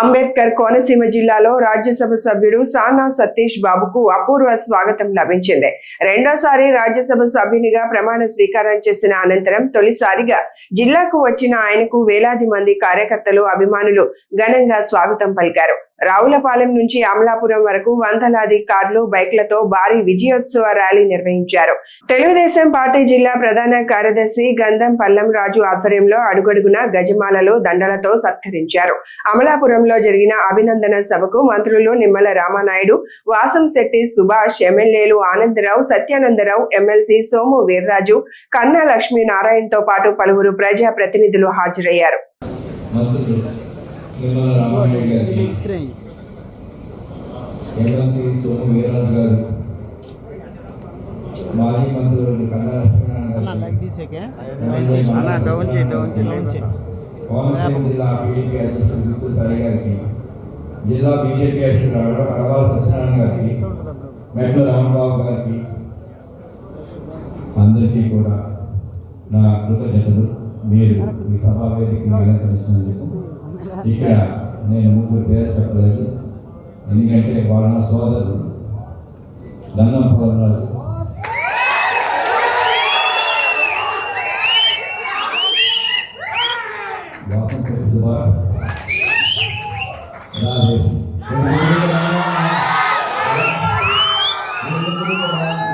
అంబేద్కర్ కోనసీమ జిల్లాలో రాజ్యసభ సభ్యుడు సానా సతీష్ బాబుకు అపూర్వ స్వాగతం లభించింది. రెండోసారి రాజ్యసభ సభ్యునిగా ప్రమాణ స్వీకారం చేసిన అనంతరం తొలిసారిగా జిల్లాకు వచ్చిన ఆయనకు వేలాది మంది కార్యకర్తలు, అభిమానులు ఘనంగా స్వాగతం పలికారు. రావులపాలెం నుంచి అమలాపురం వరకు వందలాది కార్లు, బైక్లతో భారీ విజయోత్సవ ర్యాలీ నిర్వహించారు. తెలుగుదేశం పార్టీ జిల్లా ప్రధాన కార్యదర్శి గంధం పల్లం రాజు ఆధ్వర్యంలో అడుగడుగున గజమాలలో, దండలతో సత్కరించారు. అమలాపురంలో జరిగిన అభినందన సభకు మంత్రులు నిమ్మల రామానాయుడు, వాసంశెట్టి సుభాష్, ఎమ్మెల్యేలు ఆనందరావు, సత్యానందరావు, ఎమ్మెల్సీ సోము వీర్రాజు, కన్నా లక్ష్మీనారాయణతో పాటు పలువురు ప్రజా ప్రతినిధులు హాజరయ్యారు. మాజీ మంత్రులు కన్నా కోనసీమ జిల్లా టీడీపీ అధ్యక్షుడు గుత్తు సాయి గారికి, జిల్లా బీజేపీ అధ్యక్షుడు అడవాల సత్యనారాయణ గారికి, మెట్ల రామబాబు గారికి, అందరికీ కూడా నా కృతజ్ఞతలు. మీరు ఈ సభా వేదికను అలంకరిస్తున్నందుకు. ఇక్కడ నేను ముగ్గురు పేరు చెప్పలేదు, ఎందుకంటే వాళ్ళ నా సోదరులు దండం పల్లం వాసంశెట్టి సుభాష్, రాజేష్,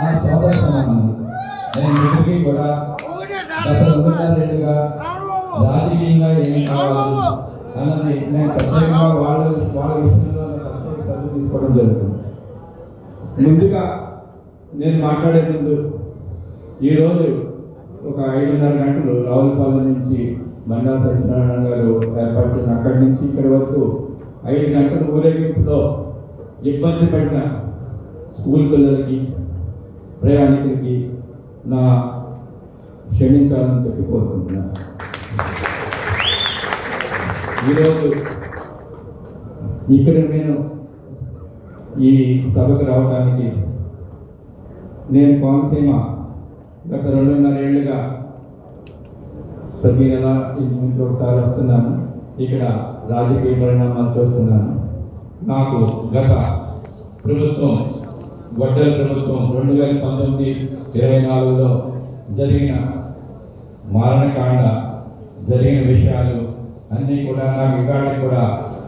నా సోదర సమానం. నేను ఇప్పటికీ కూడా గత 2.5 ఏళ్ళుగా రాజకీయంగా ఏమి కావాలి అన్నది నేను ప్రత్యేకంగా వాళ్ళ విషయంలో చర్య తీసుకోవడం జరుగుతుంది. ముందుగా నేను మాట్లాడే ముందు ఈరోజు ఒక 5:30 గంటలు రావులపాలెం నుంచి బండారు సత్యనారాయణ గారు ఏర్పాటు చేసిన అక్కడి నుంచి ఇక్కడి వరకు 5 గంటల ఊరేగింపులో ఇబ్బంది పడిన స్కూల్ పిల్లలకి, ప్రయాణికులకి నా క్షమించాలని చెప్పి కోరుకుంటున్నాను. ఈరోజు ఇక్కడ నేను ఈ సభకు రావడానికి, నేను కోనసీమ గత 2.5 ఏళ్ళుగా ప్రతి నెల ఇంచుమించు ఒకసారి వస్తున్నాను. ఇక్కడ రాజకీయ పరిణామాలు చూస్తున్నాను. నాకు గత ప్రభుత్వం, గొడ్డల ప్రభుత్వం 2019-24లో జరిగిన మారణకాండ, జరిగిన విషయాలు అన్నీ కూడా నాకు ఇవాళకి కూడా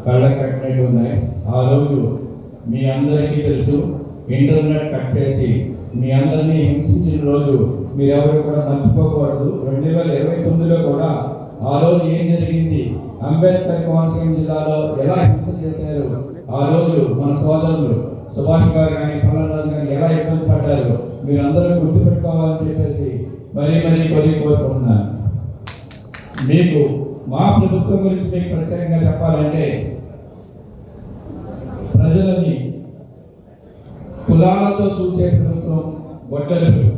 కళ్ళకు కట్టినట్టు ఉన్నాయి. ఆ రోజు మీ అందరికీ తెలుసు, ఇంటర్నెట్ కట్ చేసి మీ అందరినీ హింసించిన రోజు మీరెవరు కూడా మర్చిపోకూడదు. 2029లో కూడా ఆ రోజు ఏం జరిగింది, అంబేద్కర్ కోనసీమ జిల్లాలో ఎలా హింస చేశారు, ఆ రోజు మన సోదరులు సుభాష్ గారు కానీ పల్లరాజు కానీ ఎలా ఇబ్బంది పడ్డారు, మీరందరూ గుర్తుపెట్టుకోవాలని చెప్పేసి మరీ కోరుకుంటున్నాను. మీకు మా ప్రభుత్వం గురించి మీకు ప్రత్యేకంగా చెప్పాలంటే, ప్రజలని కులాలతో చూసే ప్రభుత్వం గొడ్డలి ప్రభుత్వం.